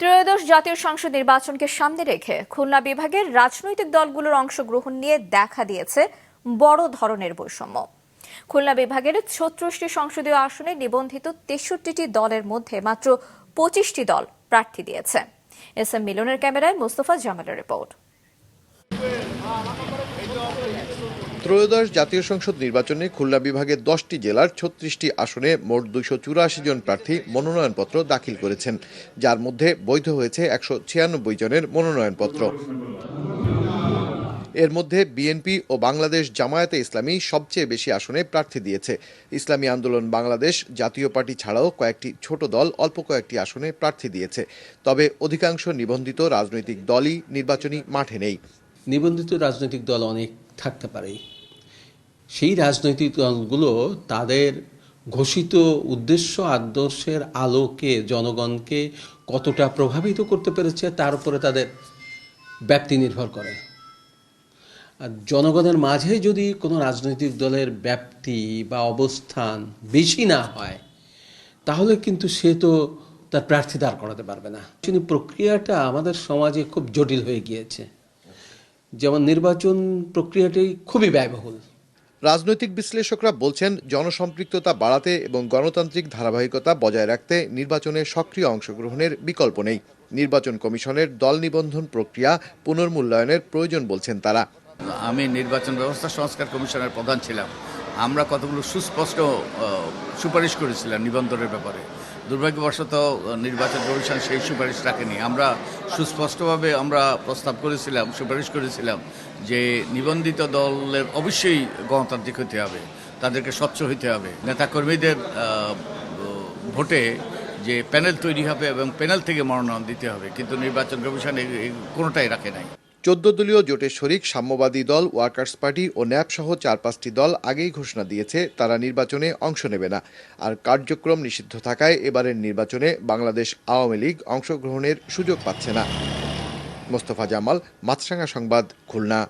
ত্রয়োদশ জাতীয় সংসদ নির্বাচনকে সামনে রেখে খুলনা বিভাগের রাজনৈতিক দলগুলোর অংশগ্রহণ নিয়ে দেখা দিয়েছে বড় ধরনের বৈষম্য। খুলনা বিভাগের ৩৬টি সংসদীয় আসনে নিবন্ধিত ৬৩টি দলের মধ্যে মাত্র ২৫টি দল প্রার্থী দিয়েছে। এস এম মিলনের ক্যামেরায় মোস্তফা জামালের রিপোর্ট। ত্রয়োদশ জাতীয় সংসদ নির্বাচনে খুলনা বিভাগের 10টি জেলার ৩৬টি আসনে মোট ২৮৪ জন প্রার্থী মনোনয়নপত্র দাখিল করেছেন, যার মধ্যে বৈধ হয়েছে ১৯৬ জনের মনোনয়নপত্র। এর মধ্যে বিএনপি ও বাংলাদেশ জামায়াতে ইসলামী সবচেয়ে বেশি আসনে প্রার্থী দিয়েছে। ইসলামী আন্দোলন বাংলাদেশ, জাতীয় পার্টি ছাড়াও কয়েকটি ছোট দল অল্প কয়েকটি আসনে প্রার্থী দিয়েছে। তবে অধিকাংশ নিবন্ধিত রাজনৈতিক দলই নির্বাচনী মাঠে নেই। নিবন্ধিত রাজনৈতিক দল অনেক থাকতে পারে, সেই রাজনৈতিক দলগুলো তাদের ঘোষিত উদ্দেশ্য আদর্শের আলোকে জনগণকে কতটা প্রভাবিত করতে পেরেছে তার উপরে তাদের ব্যাপ্তি নির্ভর করে। আর জনগণের মাঝে যদি কোনো রাজনৈতিক দলের ব্যাপ্তি বা অবস্থান বেশি না হয়, তাহলে কিন্তু সে তো তার প্রার্থী দাঁড় করাতে পারবে না। নির্বাচনী প্রক্রিয়াটা আমাদের সমাজে খুব জটিল হয়ে গিয়েছে, যেমন নির্বাচন প্রক্রিয়াটি খুবই ব্যয়বহুল। রাজনৈতিক বিশ্লেষকরা বলছেন, জনসম্পৃক্ততা বাড়াতে এবং গণতান্ত্রিক ধারাবাহিকতা বজায় রাখতে নির্বাচনে সক্রিয় অংশগ্রহণের বিকল্প নেই। নির্বাচন কমিশনের দল নিবন্ধন প্রক্রিয়া পুনর্মূল্যায়নের প্রয়োজন বলছেন তারা। আমি নির্বাচন ব্যবস্থা সংস্কার কমিশনের প্রধান ছিলাম। আমরা কতগুলো সুস্পষ্ট সুপারিশ করেছিলাম নিবন্ধনের ব্যাপারে। দুর্ভাগ্যবশত নির্বাচন কমিশন সেই সুপারিশ রাখেনি। আমরা সুস্পষ্টভাবে প্রস্তাব করেছিলাম, সুপারিশ করেছিলাম যে নিবন্ধিত দলের অবশ্যই গণতান্ত্রিক হতে হবে, তাদেরকে স্বচ্ছ হতে হবে। নেতাকর্মীদের ভোটে যে প্যানেল তৈরি হবে এবং প্যানেল থেকে মনোনয়ন দিতে হবে, কিন্তু নির্বাচন কমিশন কোনোটাই রাখে নাই। 14 দলীয় জোটের শরিক সাম্যবাদী দল, ওয়ার্কার্স পার্টি ও ন্যাপ সহ 4-5টি দল আগেই ঘোষণা দিয়েছে তারা নির্বাচনে অংশ নেবে না। আর কার্যক্রম নিষিদ্ধ থাকায় এবারের নির্বাচনে বাংলাদেশ আওয়ামী লীগ অংশগ্রহণের সুযোগ পাচ্ছে না। মোস্তফা জামাল, মাছরাঙা সংবাদ, খুলনা।